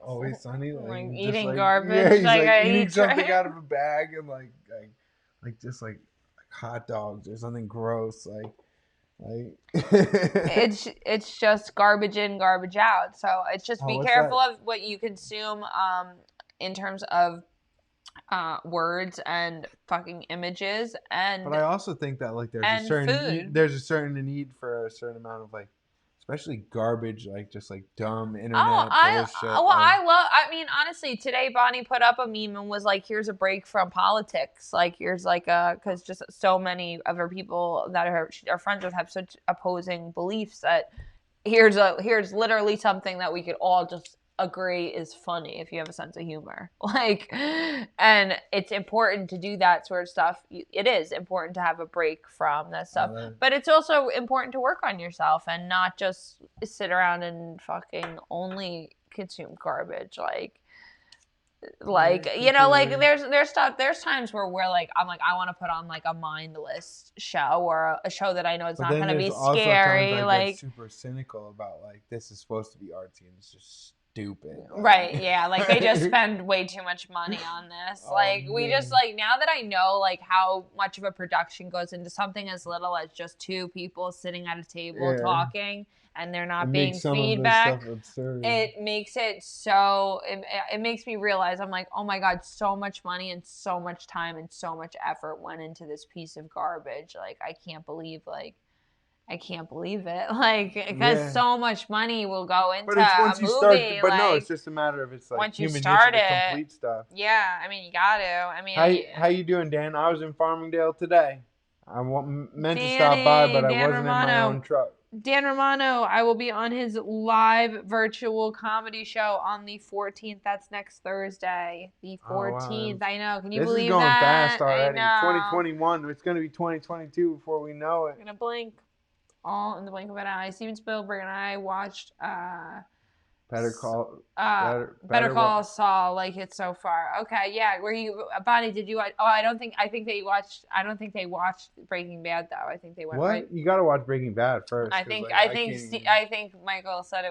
Always Sunny, like eating garbage. Yeah, he's eating something out of a bag and like just like hot dogs or something gross like. It's just garbage in, garbage out. So it's just be careful of what you consume in terms of words and fucking images and But I also think that like there's a certain food. there's a certain need for a certain amount of like, especially garbage, like just like dumb internet bullshit. I mean, honestly, today Bonnie put up a meme and was like, here's a break from politics. Like, here's like because just so many of her people that are friends with have such opposing beliefs that here's literally something that we could all just agree is funny if you have a sense of humor. Like, and it's important to do that sort of stuff. It is important to have a break from that stuff, but it's also important to work on yourself and not just sit around and fucking only consume garbage. Like you know, like there's times where we're like, I'm like, I want to put on like a mindless show or a show that I know it's not going to be scary. Like get super cynical about like this is supposed to be artsy and it's just stupid. Right, yeah, like they just spend way too much money on this. We just like, now that I know like how much of a production goes into something as little as just two people sitting at a table talking and there not being feedback, it makes it so it makes me realize, I'm like, oh my god, so much money and so much time and so much effort went into this piece of garbage. Like I can't believe it. Like, because so much money will go into a movie. But no, it's just a matter of it's like once you human start nature to complete stuff. Yeah, I mean, you got to. I mean, how you doing, Dan? I was in Farmingdale today. I meant to stop by, but I wasn't in my own truck. Dan Romano, I will be on his live virtual comedy show on the 14th. That's next Thursday. The 14th. I know. Can you believe that? This is going fast already. 2021. It's going to be 2022 before we know it. I'm going to blink. All in the blink of an eye. Steven Spielberg and I watched Better Call Saul. Like it so far. Okay, yeah. Were you, Bonnie? Did you watch? Oh, I don't think they watched Breaking Bad though. I think they went. What? Right. You got to watch Breaking Bad first. I think Michael said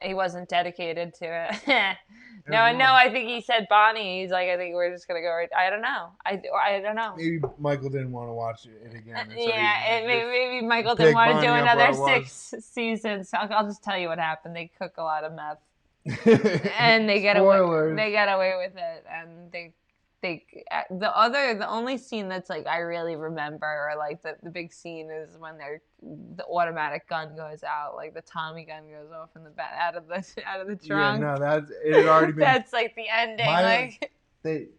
he wasn't dedicated to it. No, I think he said Bonnie. He's like, I think we're just gonna go right. I don't know. I don't know. Maybe Michael didn't want to watch it again. Yeah, maybe Michael didn't want to do another 6 seasons. I'll just tell you what happened. They cook a lot of meth, and they get away with it, and the only scene that's like I really remember, or like the big scene, is when the automatic gun goes out, like the Tommy gun goes off in the back out of the trunk. Yeah, no, it had already been. That's like the ending.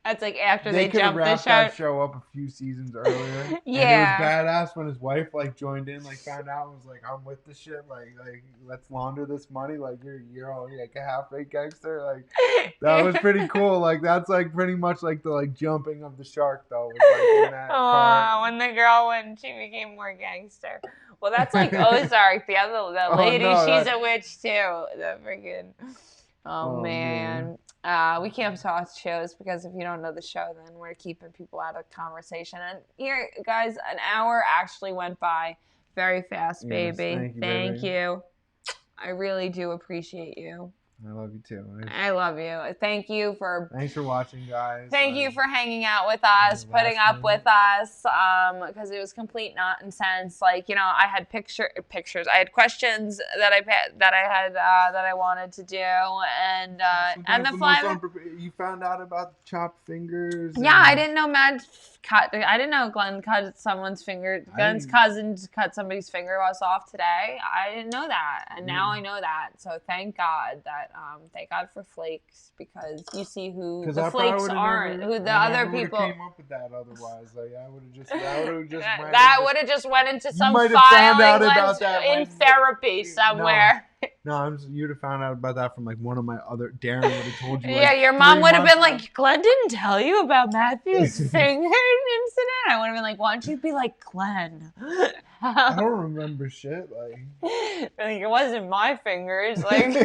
That's like after they jumped the shark. That show up a few seasons earlier. Yeah, and it was badass when his wife like joined in, like found out and was like, I'm with the shit, like let's launder this money, like you're only like a half-baked gangster, like that was pretty cool. Like that's like pretty much like the like jumping of the shark though. Was, like, in that part. When the girl she became more gangster. Well, that's like Ozark. The lady, she's a witch too. The freaking. Oh man. We can't talk shows because if you don't know the show, then we're keeping people out of conversation. And here, guys, an hour actually went by very fast, baby. Thank you. I really do appreciate you. I love you too. I love you. Thanks for watching, guys. Thank you for hanging out with us, putting up with us, because it was complete nonsense. Like, you know, I had pictures. I had questions that I wanted to do, and the fly. You found out about the chopped fingers. Yeah, I didn't know I didn't know Glen cut someone's finger. Glen's cousin cut somebody's finger off today. I didn't know that, and now I know that. So thank God for flakes, because you see who the flakes aren't, who the other people. Came up with that otherwise. Like I would have just went into some filing in therapy somewhere. No, you'd have found out about that from like one of my other. Darren would have told you. Yeah, your mom would have been like, Glenn didn't tell you about Matthew's finger incident. I would have been like, why don't you be like Glenn? I don't remember shit. Like it wasn't my fingers. Like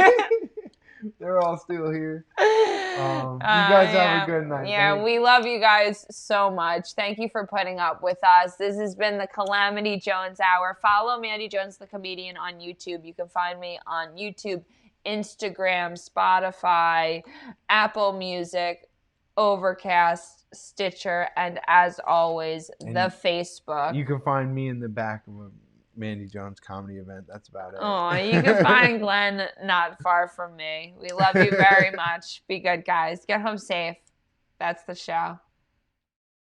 they're all still here. You guys have a good night. Yeah, we love you guys so much. Thank you for putting up with us. This has been the Calamity Jones Hour. Follow Mandy Jones, the comedian, on YouTube. You can find me on YouTube, Instagram, Spotify, Apple Music, Overcast, Stitcher, and as always, the Facebook. You can find me in the back of a Mandy Jones comedy event. That's about it. Oh, you can find Glenn not far from me. We love you very much. Be good, guys. Get home safe. Bye. That's the show.